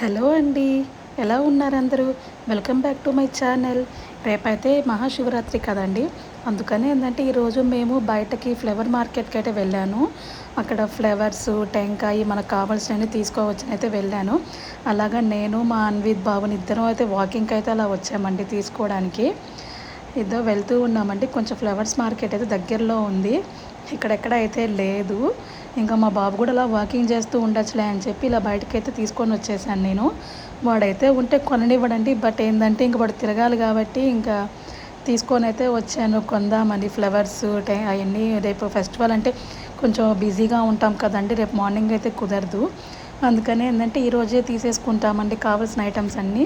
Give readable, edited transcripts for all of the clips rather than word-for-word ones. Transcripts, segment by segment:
Hello అండి. ఎలా ఉన్నారు అందరూ? Welcome back to my channel. రేపైతే మహాశివరాత్రి కదండీ! అందుకని ఏందంటే ఈరోజు మేము బయటకి ఫ్లవర్ మార్కెట్‌కి అయితే వెళ్ళాను. అక్కడ ఫ్లవర్సు, టెంకాయి మనకు కావాల్సినవన్నీ తీసుకోవచ్చని అయితే వెళ్ళాను. అలాగా నేను మా అన్విత్ బాబుని ఇద్దరం అయితే వాకింగ్‌కి అయితే అలా వచ్చామండి తీసుకోవడానికి. ఇద్దరం వెళ్తూ ఉన్నామండి. కొంచెం ఫ్లవర్స్ మార్కెట్ అయితే దగ్గరలో ఉంది. ఇక్కడెక్కడ అయితే లేదు. ఇంకా మా బాబు కూడా అలా వాకింగ్ చేస్తూ ఉండొచ్చులే అని చెప్పి ఇలా బయటకైతే తీసుకొని వచ్చేసాను నేను. వాడైతే ఉంటే కొననివ్వడండి. బట్ ఏందంటే ఇంక వాడు తిరగాలి కాబట్టి ఇంకా తీసుకొని అయితే వచ్చాను కొందామని ఫ్లవర్స్ అవన్నీ. రేపు ఫెస్టివల్ అంటే కొంచెం బిజీగా ఉంటాం కదండి. రేపు మార్నింగ్ అయితే కుదరదు. అందుకని ఏంటంటే ఈరోజే తీసేసుకుంటామండి కావాల్సిన ఐటమ్స్ అన్నీ.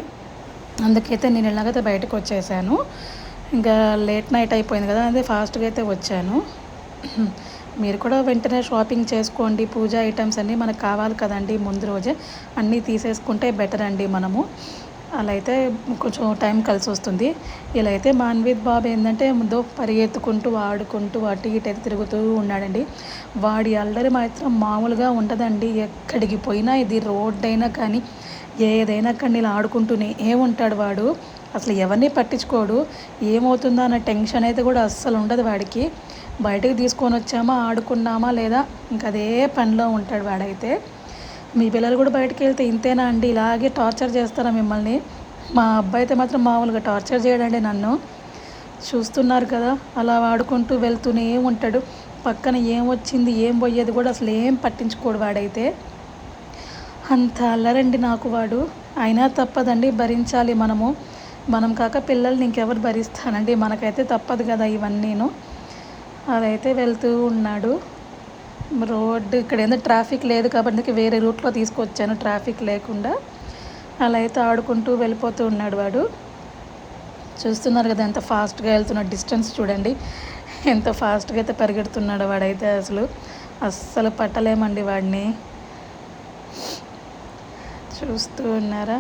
అందుకైతే నేను ఇలాగైతే బయటకు వచ్చేసాను. ఇంకా లేట్ నైట్ అయిపోయింది కదా, అదే ఫాస్ట్గా అయితే వచ్చాను. మీరు కూడా వెంటనే షాపింగ్ చేసుకోండి. పూజ ఐటమ్స్ అన్నీ మనకు కావాలి కదండి. ముందు రోజే అన్నీ తీసేసుకుంటే బెటర్ అండి మనము. అలా అయితే కొంచెం టైం కలిసి వస్తుంది. ఇలా అయితే మా అన్విత్ బాబు ఏంటంటే ముందు పరిగెత్తుకుంటూ ఆడుకుంటూ అటు ఇటు అయితే తిరుగుతూ ఉన్నాడండి. వాడి అల్లరి మాత్రం మామూలుగా ఉండదండి. ఎక్కడికి పోయినా ఇది రోడ్డైనా కానీ ఏదైనా కానీ ఇలా ఆడుకుంటూనే ఉంటాడు వాడు. అసలు ఎవరిని పట్టించుకోడు. ఏమవుతుందో అన్న టెన్షన్ అయితే కూడా అస్సలు ఉండదు వాడికి. బయటకు తీసుకొని వచ్చామా, ఆడుకున్నామా లేదా ఇంకా అదే పనిలో ఉంటాడు వాడైతే. మీ పిల్లలు కూడా బయటకు వెళ్తే ఇంతేనా అండి? ఇలాగే టార్చర్ చేస్తారా మిమ్మల్ని? మా అబ్బాయి అయితే మాత్రం మామూలుగా టార్చర్ చేయడండి నన్ను. చూస్తున్నారు కదా, అలా ఆడుకుంటూ వెళ్తూనే ఉంటాడు. పక్కన ఏం వచ్చింది ఏం పోయేది కూడా అసలు ఏం పట్టించుకోడు వాడైతే. అంత అల్లరండి నాకు వాడు. అయినా తప్పదండి, భరించాలి మనము. మనం కాక పిల్లల్ని ఇంకెవరు భరిస్తానండి? మనకైతే తప్పదు కదా ఇవన్నీను. అదైతే వెళ్తూ ఉన్నాడు. రోడ్డు ఇక్కడ ఏందో ట్రాఫిక్ లేదు కాబట్టి అందుకే వేరే రూట్లో తీసుకొచ్చాను ట్రాఫిక్ లేకుండా. అలా అయితే ఆడుకుంటూ వెళ్ళిపోతూ ఉన్నాడు వాడు. చూస్తున్నారు కదా ఎంత ఫాస్ట్గా వెళ్తున్నాడు. డిస్టెన్స్ చూడండి ఎంత ఫాస్ట్గా అయితే పరిగెడుతున్నాడు వాడైతే. అస్సలు పట్టలేమండి వాడిని. చూస్తూ ఉన్నారా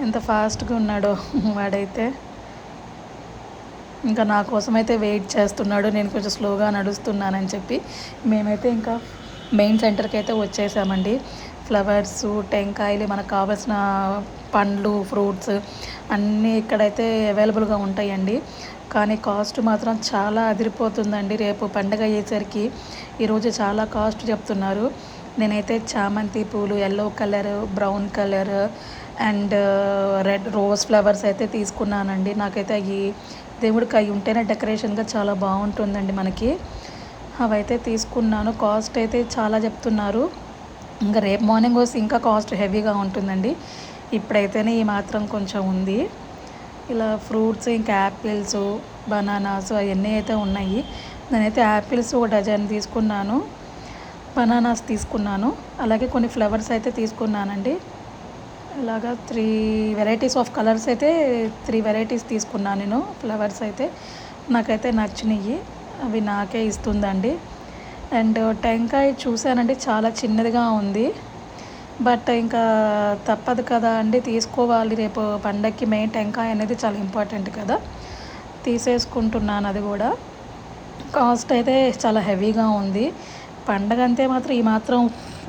ఎంత ఫాస్ట్గా ఉన్నాడో వాడైతే. ఇంకా నా కోసం అయితే వెయిట్ చేస్తున్నాడు. నేను కొంచెం స్లోగా నడుస్తున్నానని చెప్పి మేమైతే ఇంకా మెయిన్ సెంటర్కి అయితే వచ్చేసామండి. ఫ్లవర్సు, టెంకాయలు, మనకు కావాల్సిన పండ్లు, ఫ్రూట్స్ అన్నీ ఇక్కడైతే అవైలబుల్గా ఉంటాయండి. కానీ కాస్ట్ మాత్రం చాలా అదిరిపోతుందండి. రేపు పండగ అయ్యేసరికి ఈరోజు చాలా కాస్ట్ చెప్తున్నారు. నేనైతే చామంతి పూలు, yellow colour, brown colour and red rose flowers అయితే తీసుకున్నానండి. నాకైతే అవి దేవుడికి అవి ఉంటేనే డెకరేషన్గా చాలా బాగుంటుందండి మనకి. అవైతే తీసుకున్నాను. కాస్ట్ అయితే చాలా చెప్తున్నారు. ఇంకా రేపు మార్నింగ్ వస్తే ఇంకా కాస్ట్ హెవీగా ఉంటుందండి. ఇప్పుడైతేనే ఈ మాత్రం కొంచెం ఉంది. ఇలా ఫ్రూట్స్ ఇంకా యాపిల్స్, బనానాస్ అవన్నీ అయితే ఉన్నాయి. నేనైతే యాపిల్స్ ఒక డజన్ తీసుకున్నాను, బనానాస్ తీసుకున్నాను, అలాగే కొన్ని ఫ్లవర్స్ అయితే తీసుకున్నానండి. ఇలాగా 3 వెరైటీస్ ఆఫ్ కలర్స్ అయితే 3 వెరైటీస్ తీసుకున్నాను నేను. ఫ్లవర్స్ అయితే నాకైతే నచ్చినాయి. అవి నాకే ఇస్తుందండి. అండ్ టెంకాయ చూశానండి, చాలా చిన్నదిగా ఉంది. బట్ ఇంకా తప్పదు కదా అండి, తీసుకోవాలి. రేపు పండగకి మెయిన్ టెంకాయ అనేది చాలా ఇంపార్టెంట్ కదా. తీసేసుకుంటున్నాను అది కూడా. కాస్ట్ అయితే చాలా హెవీగా ఉంది. పండగ అంతే మాత్రం ఈ మాత్రం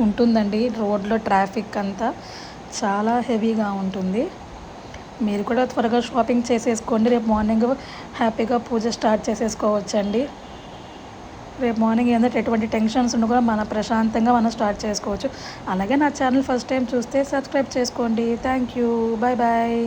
ఉంటుందండి. రోడ్లో ట్రాఫిక్ అంతా చాలా హెవీగా ఉంటుంది. మీరు కూడా త్వరగా షాపింగ్ చేసేసుకోండి. రేపు మార్నింగ్ హ్యాపీగా పూజ స్టార్ట్ చేసేసుకోవచ్చండి. రేపు మార్నింగ్ ఏంటంటే ఎటువంటి టెన్షన్స్ ఉండకుండా ప్రశాంతంగా మనం స్టార్ట్ చేసుకోవచ్చు. అలాగే నా ఛానల్ ఫస్ట్ టైం చూస్తే సబ్స్క్రైబ్ చేసుకోండి. Thank you. Bye bye.